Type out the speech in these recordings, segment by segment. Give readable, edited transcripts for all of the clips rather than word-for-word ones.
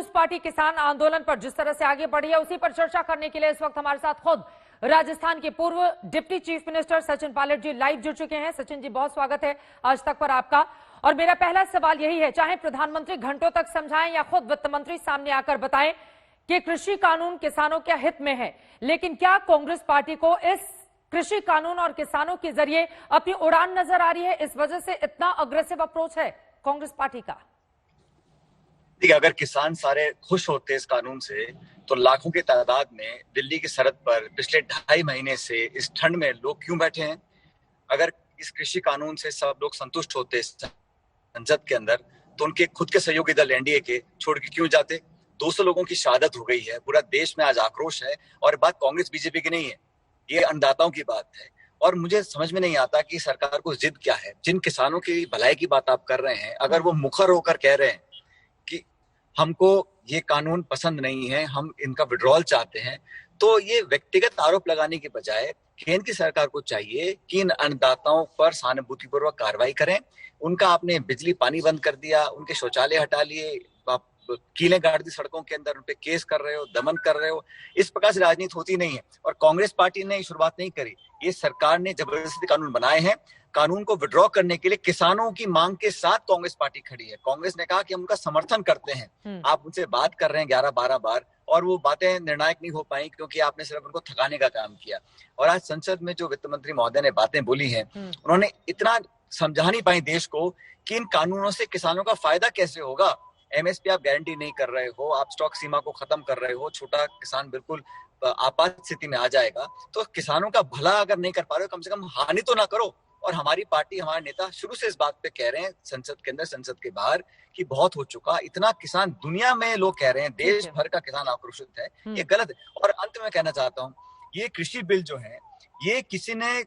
Congress party किसान आंदोलन पर जिस तरह से आगे बढ़ी है उसी पर चर्चा करने के लिए इस वक्त हमारे साथ खुद राजस्थान के पूर्व deputy chief minister Sachin Pilot ji live जुड़ चुके हैं। सचिन जी, बहुत स्वागत है आज तक पर आपका। और मेरा पहला सवाल यही है, चाहे प्रधानमंत्री घंटों तक समझाएं या खुद वित्त मंत्री सामने आकर बताएं कि कृषि कानून किसानों के हित में है, लेकिन क्या कांग्रेस पार्टी को इस कृषि कानून और किसानों के जरिए अपनी उड़ान नजर आ रही है? इस वजह से इतना अग्रेसिव अप्रोच है कांग्रेस पार्टी का? देखिए, अगर किसान सारे खुश होते इस कानून से तो लाखों की तादाद में दिल्ली की सरहद पर पिछले 2.5 महीने से इस ठंड में लोग क्यों बैठे हैं? अगर इस कृषि कानून से सब लोग संतुष्ट होते संसद के अंदर तो उनके खुद के सहयोगी दल एनडीए के छोड़ के क्यों जाते? 200 लोगों की शहादत हो गई है, पूरा देश में आज आक्रोश है। और बात कांग्रेस बीजेपी की नहीं है, ये अन्नदाताओं की बात है। और मुझे समझ में नहीं आता कि सरकार को जिद क्या है। जिन किसानों की भलाई की बात आप कर रहे हैं, अगर वो मुखर होकर कह रहे हैं कि हमको ये कानून पसंद नहीं है, हम इनका विड्रॉल चाहते हैं, तो ये व्यक्तिगत आरोप लगाने के बजाय केंद्र की सरकार को चाहिए कि इन अन्नदाताओं पर सहानुभूतिपूर्वक कार्रवाई करें। उनका आपने बिजली पानी बंद कर दिया, उनके शौचालय हटा लिए, आप कीलें गाड़ दी सड़कों के अंदर, उन पे केस कर रहे हो, दमन कर रहे हो। इस प्रकार से राजनीति होती नहीं है। और कांग्रेस पार्टी ने शुरुआत नहीं करी, ये सरकार ने जबरदस्ती कानून बनाए हैं। कानून को विड्रॉ करने के लिए किसानों की मांग के साथ कांग्रेस पार्टी खड़ी है। कांग्रेस ने कहा कि हम उनका समर्थन करते हैं। आप उनसे बात कर रहे हैं 11-12 बार और वो बातें निर्णायक नहीं हो पाई क्योंकि आपने सिर्फ उनको थकाने का काम किया। और आज संसद में जो वित्त मंत्री महोदय ने बातें बोली हैं, उन्होंने इतना समझा नहीं पाई देश को कि इन कानूनों से किसानों का फायदा कैसे होगा। एमएसपी आप गारंटी नहीं कर रहे हो, आप स्टॉक सीमा को खत्म कर रहे हो, छोटा किसान बिल्कुल आपात स्थिति में आ जाएगा। तो किसानों का भला अगर नहीं कर पा रहे हो, कम से कम हानि तो ना करो। और हमारी पार्टी, हमारे नेता शुरू से इस बात पे कह रहे हैं, संसद के अंदर संसद के बाहर, कि बहुत हो चुका। इतना किसान दुनिया में लोग कह रहे हैं, देश भर का किसान आक्रोशित है, ये गलत है। और अंत में कहना चाहता हूँ, ये कृषि बिल जो है, ये किसी ने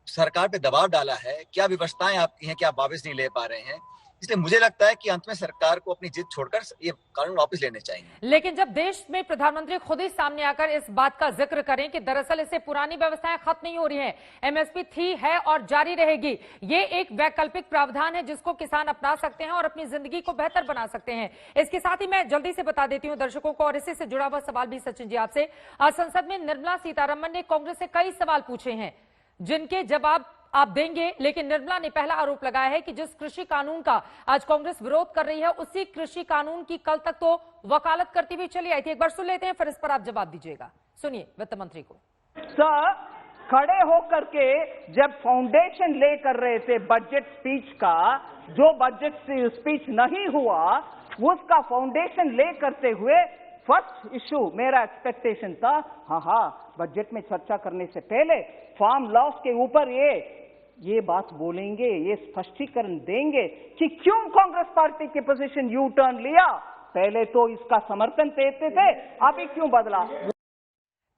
सरकार पे दबाव डाला है, क्या व्यवस्थाएं आपकी हैं कि आप वापस नहीं ले पा रहे हैं। इसलिए मुझे लगता है कि अंत में सरकार को अपनी जिद छोड़कर ये कानून वापस लेने चाहिए। लेकिन जब देश में प्रधानमंत्री खुद ही सामने आकर इस बात का जिक्र करें कि दरअसल इससे पुरानी व्यवस्थाएं खत्म नहीं हो रही हैं, एमएसपी थी, है और जारी रहेगी, ये एक वैकल्पिक प्रावधान है जिसको किसान अपना सकते हैं और अपनी जिंदगी को बेहतर बना सकते हैं। इसके साथ ही मैं जल्दी से बता देती हूँ दर्शकों को, और इसी से जुड़ा हुआ सवाल भी सचिन जी आपसे। आज संसद में निर्मला सीतारमण ने कांग्रेस से कई सवाल पूछे हैं जिनके जवाब आप देंगे, लेकिन निर्मला ने पहला आरोप लगाया है कि जिस कृषि कानून का आज कांग्रेस विरोध कर रही है उसी कृषि कानून की कल तक तो वकालत करती हुई चली आई थी। एक बार सुन लेते हैं, फिर इस पर आप जवाब दीजिएगा। सुनिए वित्त मंत्री को। सर, खड़े होकर के जब फाउंडेशन ले कर रहे थे बजट स्पीच का, जो बजट स्पीच नहीं हुआ उसका फाउंडेशन ले करते हुए फर्स्ट इशू मेरा एक्सपेक्टेशन था, हाँ बजट में चर्चा करने से पहले फार्म लॉस के ऊपर ये बात बोलेंगे, ये स्पष्टीकरण देंगे कि क्यों कांग्रेस पार्टी की पोजीशन यू टर्न लिया। पहले तो इसका समर्थन देते थे, अभी क्यों बदला?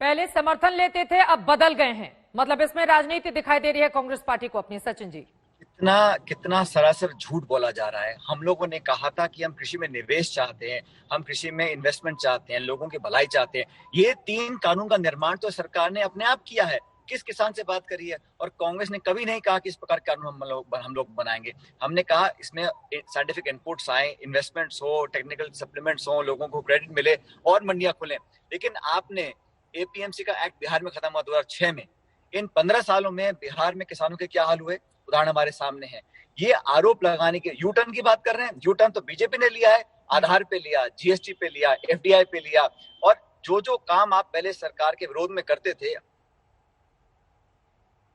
पहले समर्थन लेते थे, अब बदल गए हैं, मतलब इसमें राजनीति दिखाई दे रही है कांग्रेस पार्टी को अपनी। सचिन जी, कितना सरासर झूठ बोला जा रहा है। हम लोगों ने कहा था कि हम कृषि में निवेश चाहते हैं, हम कृषि में इन्वेस्टमेंट चाहते हैं, लोगों की भलाई चाहते हैं। ये 3 कानून का निर्माण तो सरकार ने अपने आप किया है। किस किसान से बात करी है? और कांग्रेस ने कभी नहीं कहा कि इस प्रकार के कानून हम लोग बनाएंगे। हमने कहा इसमें साइंटिफिक इनपुट्स आए, इन्वेस्टमेंट्स हो, टेक्निकल सप्लीमेंट्स हो, लोगों को क्रेडिट मिले और मंडियां खुले। लेकिन आपने एपीएमसी का एक्ट बिहार में खत्म हुआ 2006 में। इन 15 सालों में बिहार में किसानों के क्या हाल हुए, उदाहरण हमारे सामने है। ये आरोप लगाने के, यू टर्न की बात कर रहे हैं, यू टर्न तो बीजेपी ने लिया है, आधार पे लिया, जीएसटी पे लिया, एफडीआई पे लिया। और जो काम आप पहले सरकार के विरोध में करते थे,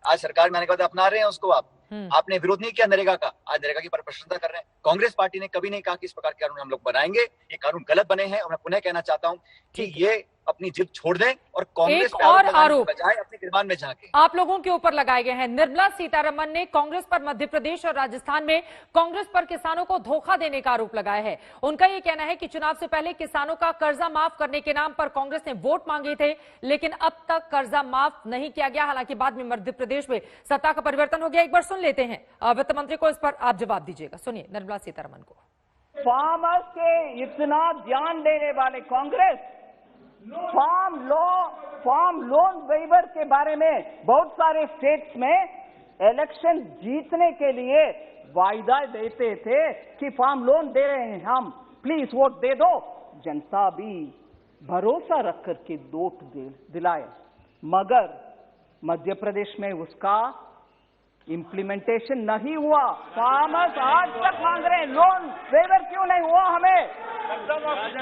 आज सरकार में आने के बाद अपना रहे हैं उसको। आपने विरोध नहीं किया नरेगा का, आज नरेगा की प्रशंसा कर रहे हैं। कांग्रेस पार्टी ने कभी नहीं कहा कि इस प्रकार के कानून हम लोग बनाएंगे। ये कानून गलत बने हैं। और मैं पुनः कहना चाहता हूं कि ये अपनी जिद छोड़ दें और कांग्रेस पे और आरोप बजाय अपने गिरबान में झांके। आप लोगों के ऊपर लगाए गए हैं। निर्मला सीतारमण ने कांग्रेस पर मध्य प्रदेश और राजस्थान में कांग्रेस पर किसानों को धोखा देने का आरोप लगाया है। उनका यह कहना है कि चुनाव से पहले किसानों का कर्जा माफ करने के नाम पर कांग्रेस ने वोट मांगे थे, लेकिन अब तक कर्जा माफ नहीं किया गया। हालांकि बाद में मध्य प्रदेश में सत्ता का परिवर्तन हो गया। एक बार सुन लेते हैं वित्त मंत्री को, इस पर आप जवाब दीजिएगा। सुनिए निर्मला सीतारमण को। फार्मर्स के इतना ध्यान देने वाले कांग्रेस फार्म लोन वेवर के बारे में बहुत सारे स्टेट्स में इलेक्शन जीतने के लिए वायदा देते थे कि फार्म लोन दे रहे हैं हम, प्लीज वोट दे दो। जनता भी भरोसा रख करके वोट दिलाए, मगर मध्य प्रदेश में उसका इम्प्लीमेंटेशन नहीं हुआ। फार्मर्स आज तक मांग रहे हैं लोन वेवर, क्यों नहीं हुआ? हमें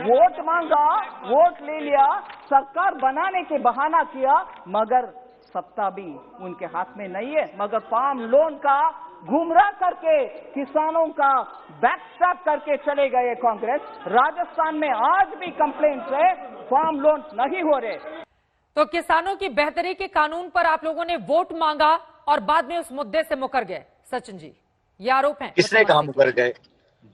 वोट मांगा, वोट ले लिया, सरकार बनाने के बहाना किया, मगर सत्ता भी उनके हाथ में नहीं है। मगर फार्म लोन का गुमराह करके किसानों का बैकस्टैप करके चले गए कांग्रेस। राजस्थान में आज भी कंप्लेंट्स है, फार्म लोन नहीं हो रहे। तो किसानों की बेहतरी के कानून पर आप लोगों ने वोट मांगा और बाद में उस मुद्दे से मुकर गए। सचिन जी, ये आरोप है। किसने कहा मुकर गए?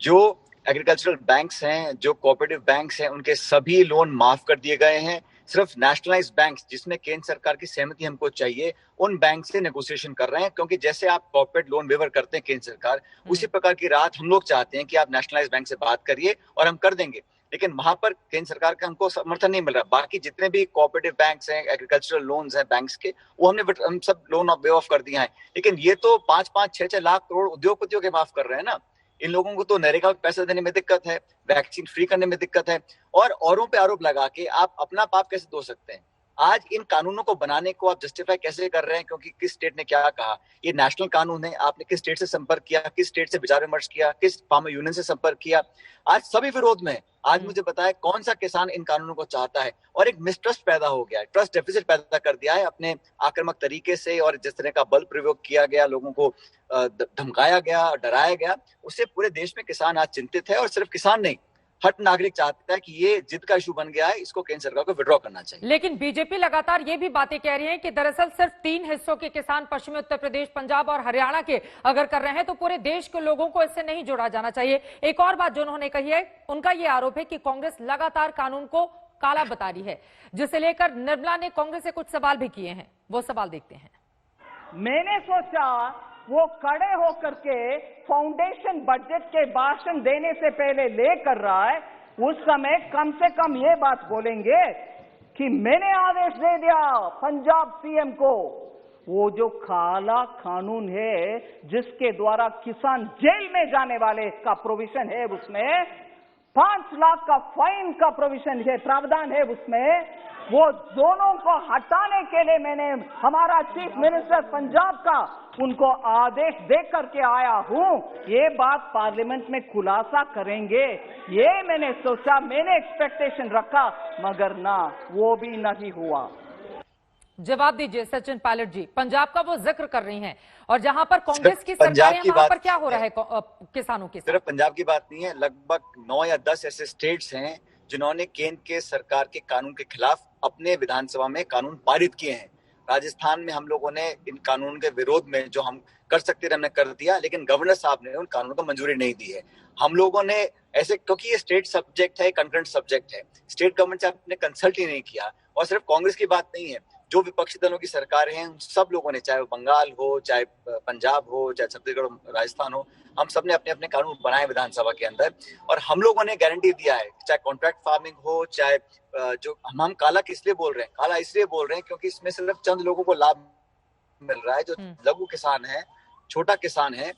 जो एग्रीकल्चरल बैंक्स हैं, जो कोऑपरेटिव बैंक्स हैं, उनके सभी लोन माफ कर दिए गए हैं। सिर्फ नेशनलाइज्ड बैंक्स, जिसमें केंद्र सरकार की सहमति हमको चाहिए, उन बैंक से नेगोशिएशन कर रहे हैं। क्योंकि जैसे आप कॉर्पोरेट लोन वेवर करते हैं केंद्र सरकार, उसी प्रकार की राहत हम लोग चाहते हैं कि आप नेशनलाइज्ड बैंक से बात करिए और हम कर देंगे। लेकिन वहां पर केंद्र सरकार का हमको समर्थन नहीं मिल रहा। बाकी जितने भी कोऑपरेटिव बैंक्स हैं, एग्रीकल्चरल लोन्स हैं बैंक्स के, वो हम सब लोन वे ऑफ कर दिया है। लेकिन ये तो 5-5, 6-6 लाख करोड़ उद्योगपतियों के माफ कर रहे हैं ना। इन लोगों को तो नरेगा में पैसे देने में दिक्कत है, वैक्सीन फ्री करने में दिक्कत है, और औरों पे आरोप लगा के आप अपना पाप कैसे धो सकते हैं? आज इन कानूनों को बनाने को आप जस्टिफाई कैसे कर रहे हैं? क्योंकि किस स्टेट ने क्या कहा, ये नेशनल कानून है, आपने किस स्टेट से संपर्क किया, किस स्टेट से विचार विमर्श किया, किस फार्मर यूनियन से संपर्क किया? आज सभी विरोध में। आज मुझे बताएं कौन सा किसान इन कानूनों को चाहता है? और एक मिसट्रस्ट पैदा हो गया है, ट्रस्ट डेफिसिट पैदा कर दिया है अपने आक्रामक तरीके से, और जिस तरह का बल प्रयोग किया गया, लोगों को धमकाया गया, डराया गया, उससे पूरे देश में किसान आज चिंतित है। और सिर्फ किसान नहीं, हर नागरिक चाहता है कि ये जिद का इशू बन गया है, इसको केंद्र सरकार को विड्रॉ करना चाहिए। लेकिन बीजेपी लगातार ये भी बातें कह रही है कि दरअसल सिर्फ 3 हिस्सों के किसान, पश्चिमी उत्तर प्रदेश, पंजाब और हरियाणा के अगर कर रहे हैं तो पूरे देश के लोगों को इससे नहीं जोड़ा जाना चाहिए। एक और बात जो उन्होंने कही है, उनका ये आरोप है कि कांग्रेस लगातार कानून को काला बता रही है, जिसे लेकर निर्मला ने कांग्रेस से कुछ सवाल भी किए हैं। वो सवाल देखते हैं। मैंने सोचा वो खड़े होकर के फाउंडेशन बजट के भाषण देने से पहले ले कर रहा है, उस समय कम से कम ये बात बोलेंगे कि मैंने आदेश दे दिया पंजाब सीएम को। वो जो काला कानून है जिसके द्वारा किसान जेल में जाने वाले का प्रोविजन है, उसमें 5 लाख का फाइन का प्रोविजन है, प्रावधान है उसमें, वो दोनों को हटाने के लिए मैंने हमारा चीफ मिनिस्टर पंजाब का उनको आदेश दे करके आया हूं। ये बात पार्लियामेंट में खुलासा करेंगे, ये मैंने सोचा, मैंने एक्सपेक्टेशन रखा, मगर ना, वो भी नहीं हुआ। जवाब दीजिए सचिन पायलट जी, पंजाब का वो जिक्र कर रही हैं, और जहां पर कांग्रेस की सरकार है वहां पर क्या हो रहा है किसानों के साथ? सिर्फ पंजाब की बात नहीं है, लगभग 9 या 10 ऐसे स्टेट्स हैं जिन्होंने केंद्र के सरकार के कानून के खिलाफ अपने विधानसभा में कानून पारित किए हैं। राजस्थान में हम लोगों ने इन कानून के विरोध में जो हम कर सकते थे हमने कर दिया, लेकिन गवर्नर साहब ने उन कानूनों को मंजूरी नहीं दी है। हम लोगों ने ऐसे, क्योंकि ये स्टेट सब्जेक्ट है, कंकरेंट सब्जेक्ट है, स्टेट गवर्नमेंट से आपने कंसल्ट ही नहीं किया। और सिर्फ कांग्रेस की बात नहीं है, जो विपक्षी दलों की सरकारें हैं उन सब लोगों ने, चाहे वो बंगाल हो, चाहे पंजाब हो, चाहे छत्तीसगढ़, राजस्थान हो, हम सब ने अपने अपने कानून बनाए विधानसभा के अंदर। और हम लोगों ने गारंटी दिया है, चाहे कॉन्ट्रैक्ट फार्मिंग हो, चाहे जो हम काला किस लिए बोल रहे हैं, काला इसलिए बोल रहे हैं क्योंकि इसमें सिर्फ चंद लोगों को लाभ मिल रहा है। जो लघु किसान है, छोटा किसान है,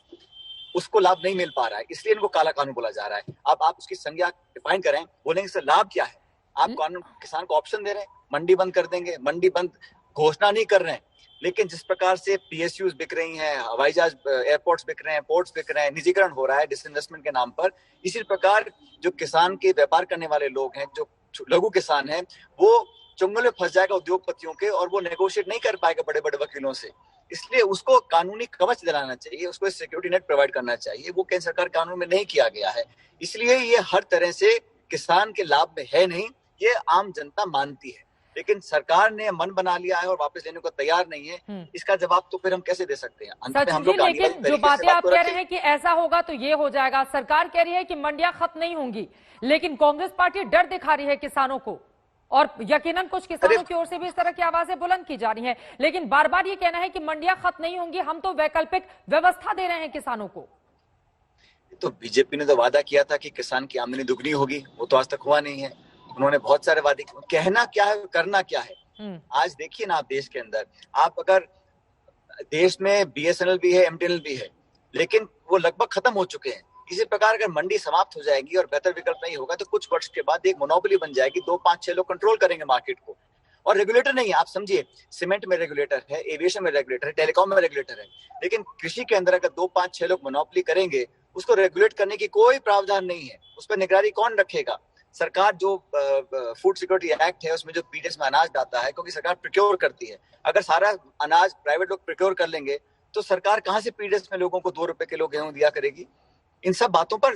उसको लाभ नहीं मिल पा रहा है, इसलिए इनको काला कानून बोला जा रहा है। अब आप उसकी संज्ञा डिफाइन करें, बोलेंगे इससे लाभ क्या है? आप कानून किसान को ऑप्शन दे रहे हैं, मंडी बंद कर देंगे, मंडी बंद घोषणा नहीं कर रहे हैं, लेकिन जिस प्रकार से पीएसयूज बिक रही हैं, हवाई जहाज, एयरपोर्ट्स बिक रहे हैं, पोर्ट्स बिक रहे हैं, निजीकरण हो रहा है डिसइन्वेस्टमेंट के नाम पर, इसी प्रकार जो किसान के व्यापार करने वाले लोग हैं, जो लघु किसान हैं, वो चुंगल में फंस जाएगा उद्योगपतियों के, और वो नेगोशिएट नहीं कर पाएगा बड़े बड़े वकीलों से। इसलिए उसको कानूनी कवच दिलाना चाहिए, उसको सिक्योरिटी नेट प्रोवाइड करना चाहिए, वो केंद्र सरकार कानून में नहीं किया गया है। इसलिए ये हर तरह से किसान के लाभ में है नहीं, ये आम जनता मानती है, लेकिन सरकार ने मन बना लिया है और वापस लेने को तैयार नहीं है। इसका जवाब तो फिर हम कैसे दे सकते हैं? सचिन जी, लेकिन जो बातें आप कह रहे हैं कि ऐसा होगा तो ये हो जाएगा, सरकार कह रही है कि मंडियां खत्म नहीं होंगी, लेकिन कांग्रेस पार्टी डर दिखा रही है किसानों को, और यकीनन कुछ किसानों की ओर से भी इस तरह की आवाजें बुलंद की जा रही हैं, लेकिन बार बार ये कहना है कि मंडियां खत्म नहीं होंगी, हम तो वैकल्पिक व्यवस्था दे रहे हैं किसानों को। तो बीजेपी ने तो वादा किया था कि किसान की आमदनी दुगनी होगी, वो तो आज तक हुआ नहीं है। उन्होंने बहुत सारे वादे, कहना क्या है, करना क्या है? आज देखिए ना, आप देश के अंदर, आप अगर देश में बीएसएनएल भी है, एमटीएनएल भी है, लेकिन वो लगभग खत्म हो चुके हैं। इसी प्रकार अगर मंडी समाप्त हो जाएगी और बेहतर विकल्प नहीं होगा तो कुछ वर्ष के बाद एक मोनोपोली बन जाएगी, 2-5-6 लोग कंट्रोल करेंगे मार्केट को। और रेगुलेटर नहीं है, आप समझिए, सीमेंट में रेगुलेटर है, एविएशन में रेगुलेटर है, टेलीकॉम में रेगुलेटर है, लेकिन कृषि के अंदर अगर 2-5-6 लोग मोनोपोली करेंगे, उसको रेगुलेट करने की कोई प्रावधान नहीं है। उस पर निगरानी कौन रखेगा? सरकार जो फूड सिक्योरिटी एक्ट है उसमें जो पीडीएस में अनाज आता है, क्योंकि सरकार प्रोक्योर करती है, अगर सारा अनाज प्राइवेट लोग प्रोक्योर कर लेंगे तो सरकार कहां से पीडीएस में लोगों को 2 रुपए किलो गेहूं दिया करेगी? इन सब बातों पर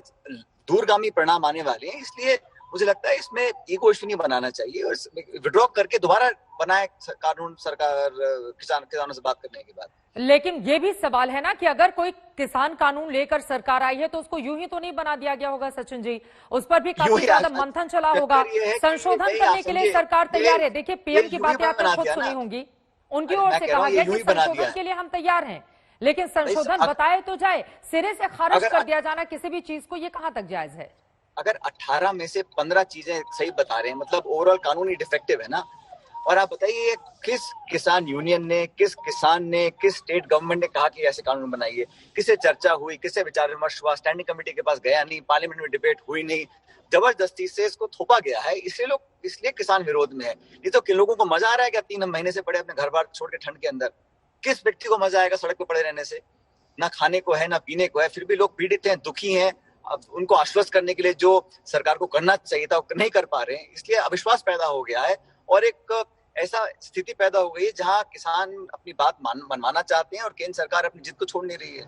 दूरगामी परिणाम आने वाले हैं, इसलिए मुझे लगता है इसमें ईगो इशू नहीं बनाना चाहिए और विड्रॉ करके दोबारा बनाए कानून सरकार किसानों से बात करने के बाद। लेकिन ये भी सवाल है ना कि अगर कोई किसान कानून लेकर सरकार आई है तो उसको यूं ही तो नहीं बना दिया गया होगा सचिन जी, उस पर भी काफी ज्यादा मंथन चला होगा, संशोधन करने के लिए सरकार तैयार है। देखिए पीएम की बातें आपने खुद सुनी होंगी, उनकी ओर से कहा गया कि संशोधन के लिए हम तैयार हैं, लेकिन संशोधन बताए तो जाए, सिरे से खारिज कर दिया जाना किसी भी चीज को, ये कहां तक जायज है? अगर 18 में से 15 चीजें सही बता रहे हैं, मतलब ओवरऑल कानून ही डिफेक्टिव है ना। और आप बताइए किस किसान यूनियन ने, किस किसान ने, किस स्टेट गवर्नमेंट ने कहा कि ऐसे कानून बनाइए? किससे चर्चा हुई, किससे विचार विमर्श हुआ? स्टैंडिंग कमेटी के पास गया नहीं, पार्लियामेंट में डिबेट हुई नहीं, जबरदस्ती से इसको थोपा गया है, इसलिए किसान विरोध में है। ये तो किन लोगों को मजा आ रहा है क्या 3 महीने से पड़े अपने घर बार छोड़ के ठंड के अंदर? किस व्यक्ति को मजा आएगा सड़क पर पड़े रहने से? ना खाने को है, ना पीने को है, फिर भी लोग पीड़ित हैं, दुखी हैं। अब उनको आश्वस्त करने के लिए जो सरकार को करना चाहिए था वो नहीं कर पा रहे हैं, इसलिए अविश्वास पैदा हो गया है और एक ऐसा स्थिति पैदा हो गई है जहां किसान अपनी बात मनवाना चाहते हैं और केंद्र सरकार अपनी जिद को छोड़ नहीं रही है।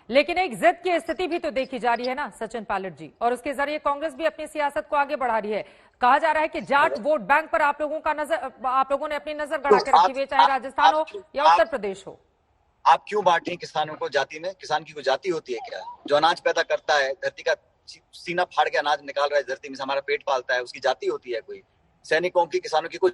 लेकिन एक जिद की स्थिति भी तो देखी जा रही है ना सचिन पायलट जी, और उसके जरिए कांग्रेस भी अपनी सियासत को आगे बढ़ा रही है। कहा जा रहा है कि जाट वोट बैंक पर आप लोगों ने अपनी नजर गड़ा के रखी हुई है, चाहे राजस्थान हो या उत्तर प्रदेश हो। आप क्यों बांट रहे हैं किसानों को जाति में? किसान की कोई जाति होती है क्या? जो अनाज पैदा करता है, धरती का सीना फाड़ के अनाज निकाल रहा है धरती में से, हमारा पेट पालता है, उसकी जाति होती है कोई? सैनिकों की, किसानों की कोई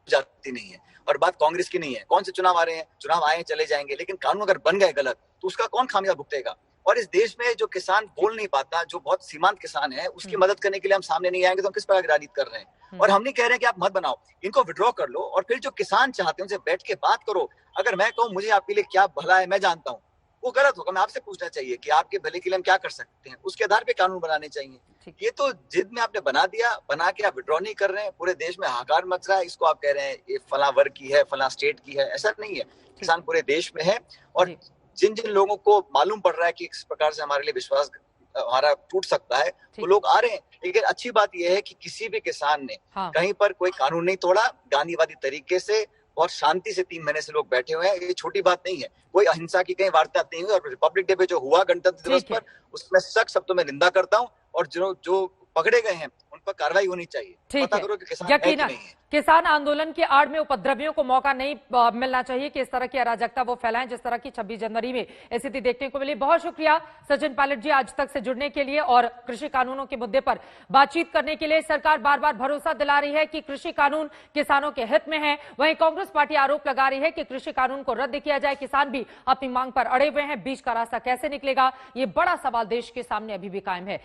जाति नहीं है। और बात कांग्रेस की नहीं है। कौन से चुनाव आ रहे हैं? चुनाव आए चले जाएंगे, लेकिन कानून अगर बन गए गलत तो उसका कौन खामियाजा भुगतेगा? और इस देश में जो किसान बोल नहीं पाता, जो बहुत सीमांत किसान है, उसकी मदद करने के लिए हम सामने नहीं आएंगे तो हम किस प्रकार की राजनीति कर रहे हैं? और हम नहीं कह रहे हैं कि आप मत बनाओ, इनको विड्रॉ कर लो और फिर जो किसान चाहते हैं उनसे बैठ के बात करो। अगर मैं कहूं मुझे आपके लिए क्या भला है, मैं जानता हूं, वो गलत होगा। मैं आपसे पूछना चाहिए कि आपके भले के लिए हम क्या कर सकते हैं, उसके आधार पे कानून बनाने चाहिए। ये तो जिद में आपने बना दिया, बना के आप विड्रॉ नहीं कर रहे हैं, पूरे देश में हाहाकार मच रहा है, इसको आप कह रहे हैं ये फला वर्ग की है, फला स्टेट की है। ऐसा नहीं है, किसान पूरे देश में है और जिन जिन लोगों को मालूम पड़ रहा है कि इस प्रकार से हमारे लिए विश्वास हमारा टूट सकता है, वो लोग आ रहे हैं। लेकिन अच्छी बात यह है कि किसी भी किसान ने कहीं पर कोई कानून नहीं तोड़ा, गांधीवादी तरीके से बहुत शांति से 3 महीने से लोग बैठे हुए हैं। ये छोटी बात नहीं है, कोई अहिंसा की कहीं वार्ता नहीं हुई। और रिपब्लिक डे पे जो हुआ गणतंत्र दिवस पर, उसमें सख्त शब्दों में निंदा करता हूँ और जो पकड़े गए हैं उन पर कार्रवाई होनी चाहिए। पता करो कि किसान है कि नहीं है। किसान आंदोलन की आड़ में उपद्रवियों को मौका नहीं मिलना चाहिए कि इस तरह की अराजकता वो फैलाएं जिस तरह की 26 जनवरी में स्थिति देखने को मिली। बहुत शुक्रिया सचिन पायलट जी आज तक से जुड़ने के लिए और कृषि कानूनों के मुद्दे पर बातचीत करने के लिए। सरकार बार बार भरोसा दिला रही है कि कृषि कानून किसानों के हित में है, वहीं कांग्रेस पार्टी आरोप लगा रही है कि कृषि कानून को रद्द किया जाए। किसान भी अपनी मांग पर अड़े हुए हैं, बीच का रास्ता कैसे निकलेगा, ये बड़ा सवाल देश के सामने अभी भी कायम है।